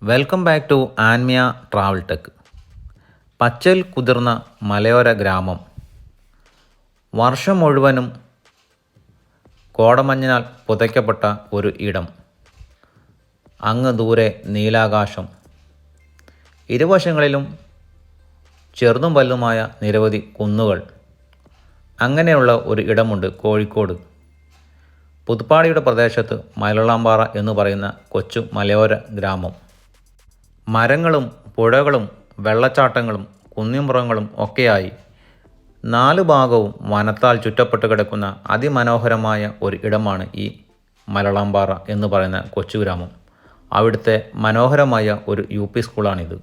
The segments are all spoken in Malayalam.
Welcome back to Anmiya travel tech. പച്ചയിൽ കുതിർന്ന മലയോര ഗ്രാമം, വർഷം മുഴുവനും കോടമഞ്ഞിനാൽ പുതയ്ക്കപ്പെട്ട ഒരു ഇടം. അങ്ങ് ദൂരെ നീലാകാശം, ഇരുവശങ്ങളിലും ചെറുതും വലുതുമായ നിരവധി കുന്നുകൾ. അങ്ങനെയുള്ള ഒരു ഇടമുണ്ട് കോഴിക്കോട്. പുതുപ്പാടിയുടെ പ്രദേശത്ത് മലളാമ്പാറ എന്ന് പറയുന്ന കൊച്ചു മലയോര ഗ്രാമം. മരങ്ങളും പുഴകളും വെള്ളച്ചാട്ടങ്ങളും കുന്നിൻപുറങ്ങളും ഒക്കെയായി 4 ഭാഗവും വനത്താൽ ചുറ്റപ്പെട്ട് കിടക്കുന്ന അതിമനോഹരമായ ഒരു ഇടമാണ് ഈ മലളാമ്പാറ എന്ന് പറയുന്ന കൊച്ചു ഗ്രാമം. അവിടുത്തെ മനോഹരമായ ഒരു UP സ്കൂളാണിത്.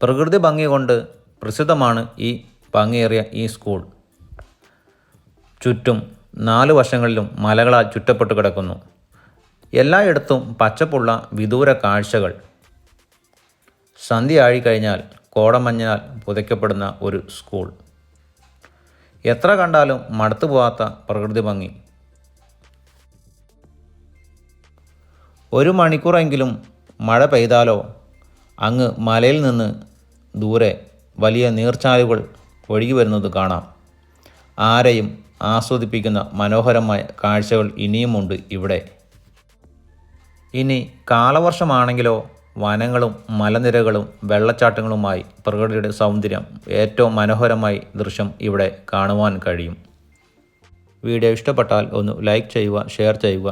പ്രകൃതി ഭംഗി കൊണ്ട് പ്രസിദ്ധമാണ് ഈ ഭംഗിയേറിയ ഈ സ്കൂൾ. ചുറ്റും 4 വശങ്ങളിലും മലകളാൽ ചുറ്റപ്പെട്ട് കിടക്കുന്നു. എല്ലായിടത്തും പച്ചപ്പുള്ള വിദൂര കാഴ്ചകൾ. സന്ധ്യയാഴിക്കഴിഞ്ഞാൽ കോടമഞ്ഞിനാൽ പുതയ്ക്കപ്പെടുന്ന ഒരു സ്കൂൾ. എത്ര കണ്ടാലും മടുത്തു പോകാത്ത പ്രകൃതി ഭംഗി. 1 മണിക്കൂറെങ്കിലും മഴ പെയ്താലോ അങ്ങ് മലയിൽ നിന്ന് ദൂരെ വലിയ നീർച്ചാലുകൾ ഒഴുകി വരുന്നത് കാണാം. ആരെയും ആസ്വദിപ്പിക്കുന്ന മനോഹരമായ കാഴ്ചകൾ ഇനിയുമുണ്ട് ഇവിടെ. ഇനി കാലവർഷമാണെങ്കിലോ വനങ്ങളും മലനിരകളും വെള്ളച്ചാട്ടങ്ങളുമായി പ്രകൃതിയുടെ സൗന്ദര്യം ഏറ്റവും മനോഹരമായി ദൃശ്യം ഇവിടെ കാണുവാൻ കഴിയും. വീഡിയോ ഇഷ്ടപ്പെട്ടാൽ ഒന്ന് ലൈക്ക് ചെയ്യുക, ഷെയർ ചെയ്യുക.